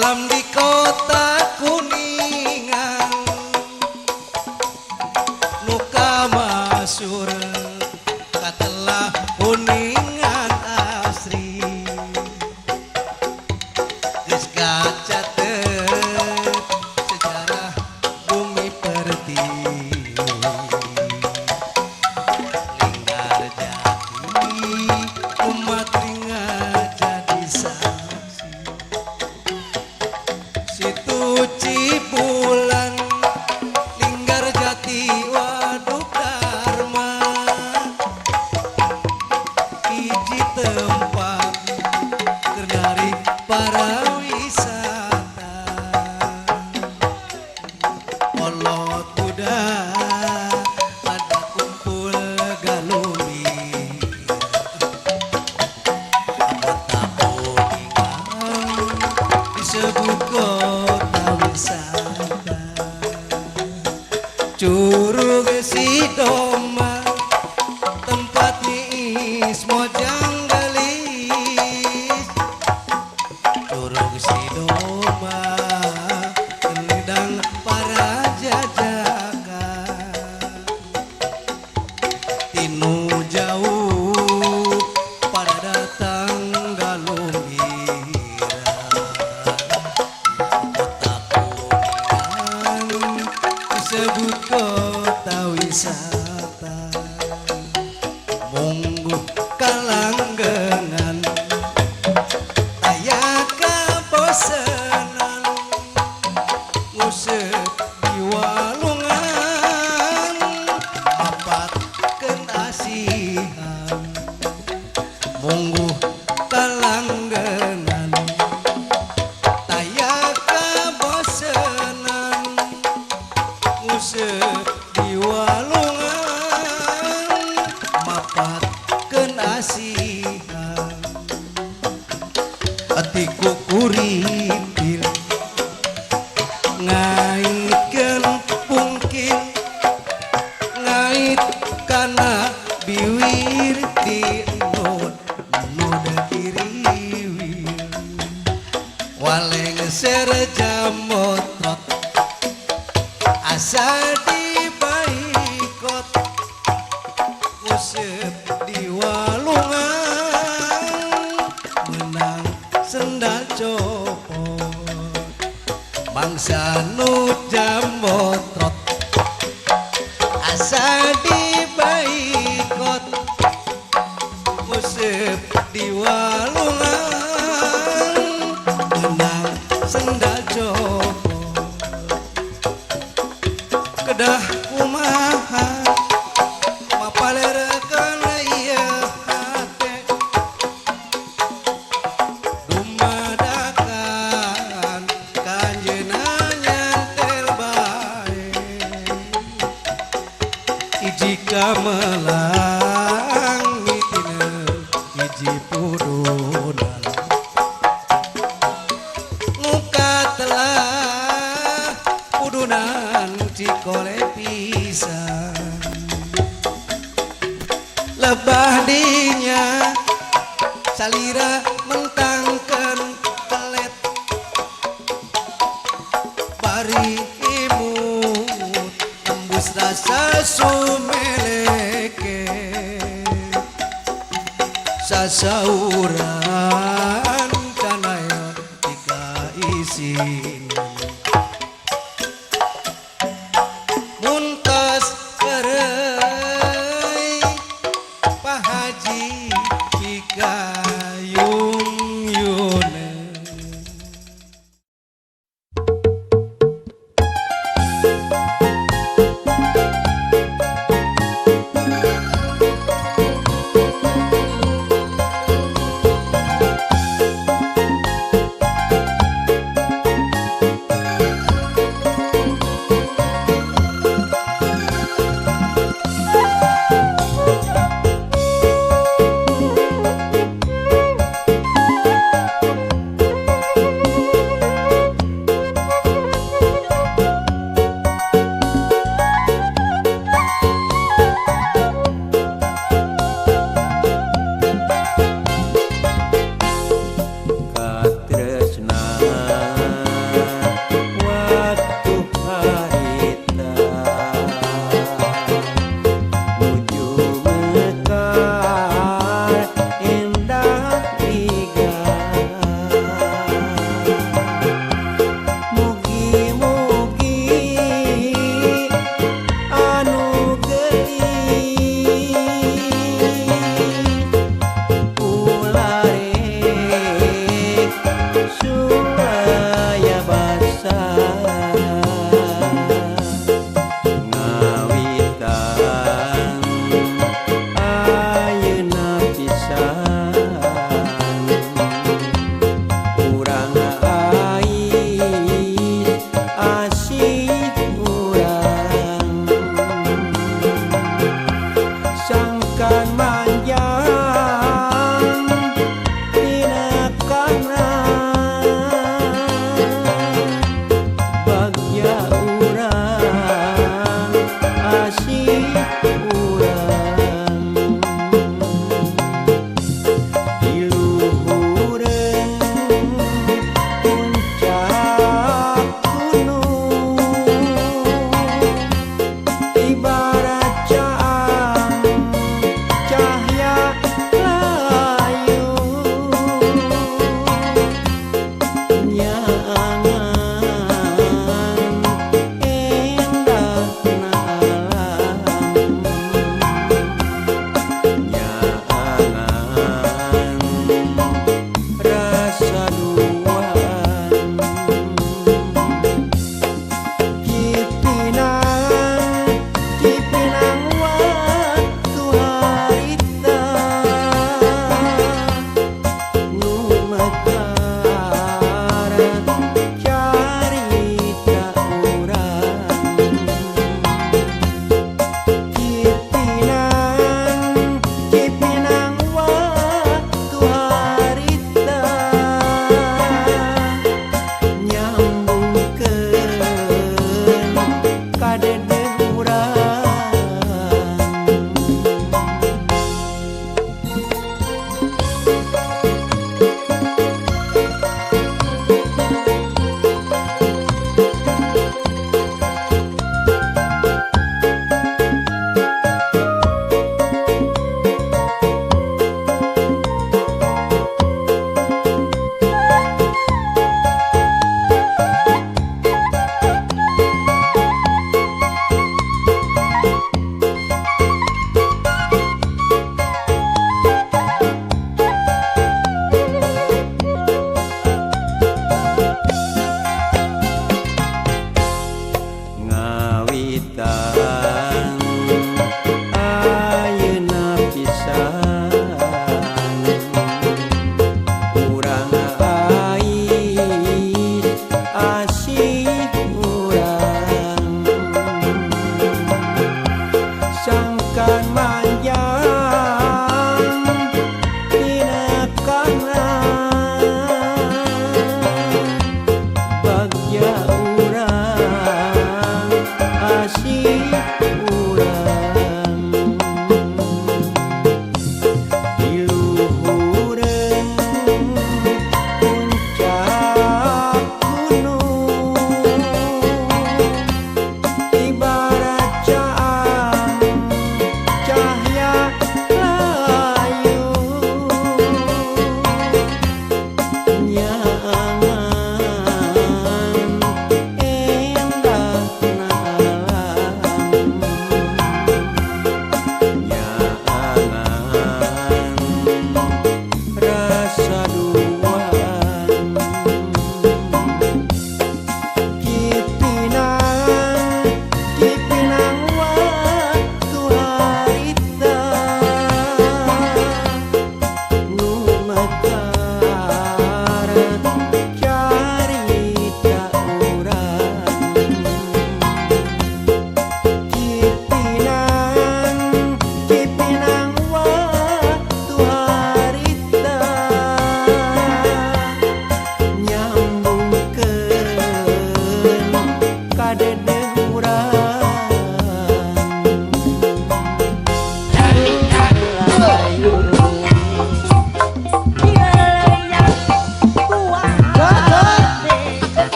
Alam di kota Kuningan nuka masur katelah kuningan asri geus kacatet sejarah bumi pertiwi linggar jati umat ringan jadi saksi situ Cibulan linggar jati waduk Dharma hiji tempat ternarik para wisata olot kuda ada kumpul galumi kota Kuningan disebut kota wisata Curug Sidoma tempat niis mojang gali mungguh kalanggengan taya kabosenan nguseup di walungan mapatkeun asihan atiku kuritil ngaitkeun pungkil ngait kana biwir di nod kiriwil waleng serjam motrot asa dibaikot nguseup di walungan menang sendal copot bangsa nu jam motrot asa dibaikot nguseup di walungan menang sendal copot kedah kumaha mapalerekeun ieu hate dumadakan kanjeuna nyantel bae iji kamelang mitineu iji pudunan muka telah pudunan cikole pisan lebah dinya salira mentangkeun telet bari imut tembus rasa sumeleke sasauran canaya tika isin muntas kerei Pak Haji Kikayung Yune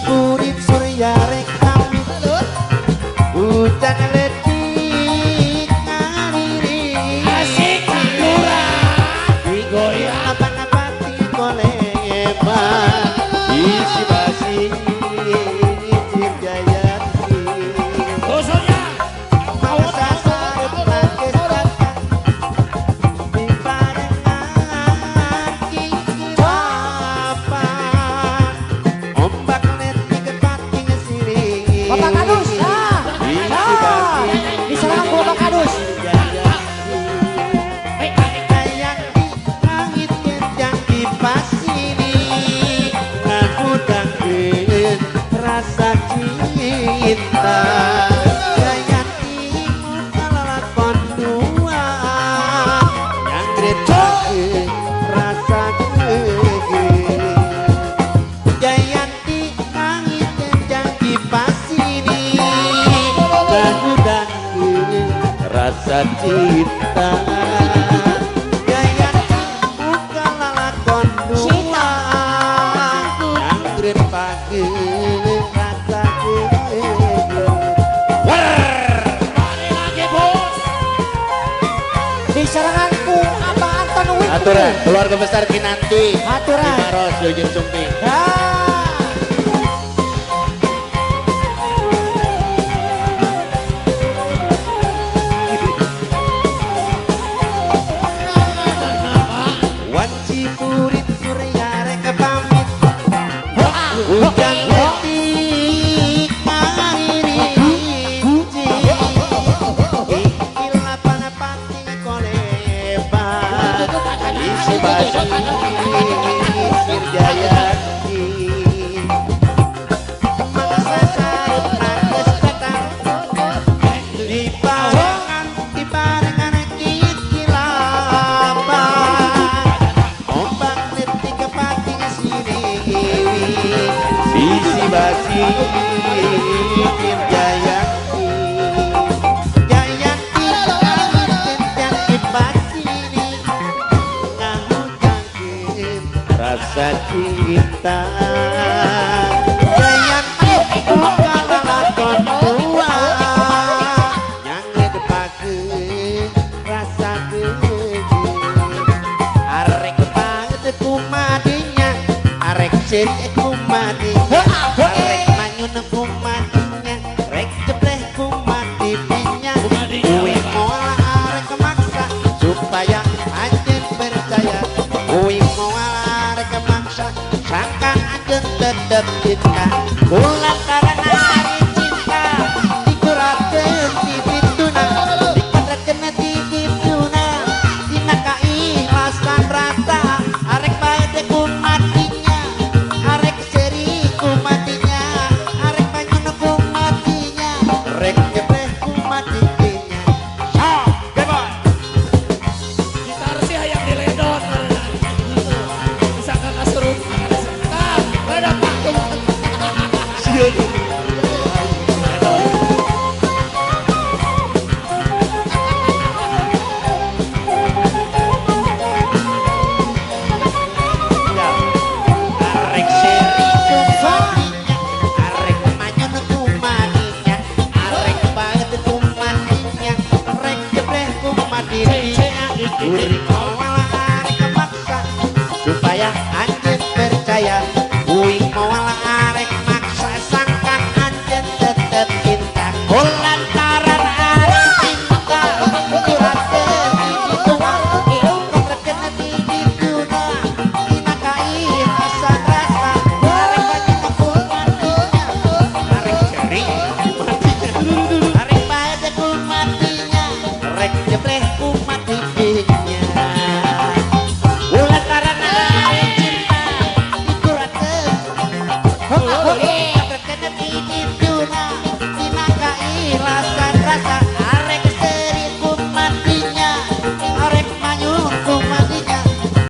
Purit surya rekam hujan letik ngariri asik kurang digoyang apa-apa koleba isi basi Dirjayati dosonya mau sasar pakai di parengan kiki bapa ombak Bapak Kadus, diserang Bapak Kadus. Kayak langit yang kipas ini ngaku dangdut rasa cinta. Kayak timu kelakon dua yang ditakuti rasa gegeh. Jayanti langit yang kipas rasa cinta gaya bukan lalakon dua yang keren pagi rasa Balik lagi bos. Diseranganku Abah Anton Wikri. aturan keluarga besar Kinanti Aturan. Maros Yujin Sumping. Purit surya reka pamit hujan letik ngariri ikil lapan-pati koleba isi basi Dirjayati mangsa sarut nakes datang di parengan kiki lapa sisi basi Dirjayati Jayanti yang dibasi ngamu jangkit rasa cinta Jayanti bukan lalakon dua yang ngedepake rasa gegeh arek banget kumadinya arek ceri kumadi arek manyun kumadinya rek jebleh kumadi pinya kuwi moal arek maksa supaya anjen percaya kuwi moal arek maksa sangkan anjen tetep cinta ulah karena hari cinta dikurakeun di pituna dipatrekeun di pituna dina kaikhlasan rasa arek bae kumadinya arek seri kumadinya arek manyun kumadinya rek jebleh kumadinya bebas Gitar sih yang diledot. Bisa kakak suruh. Ada patung. arek seri kumadinya arek manyun kumadinya arek diri urip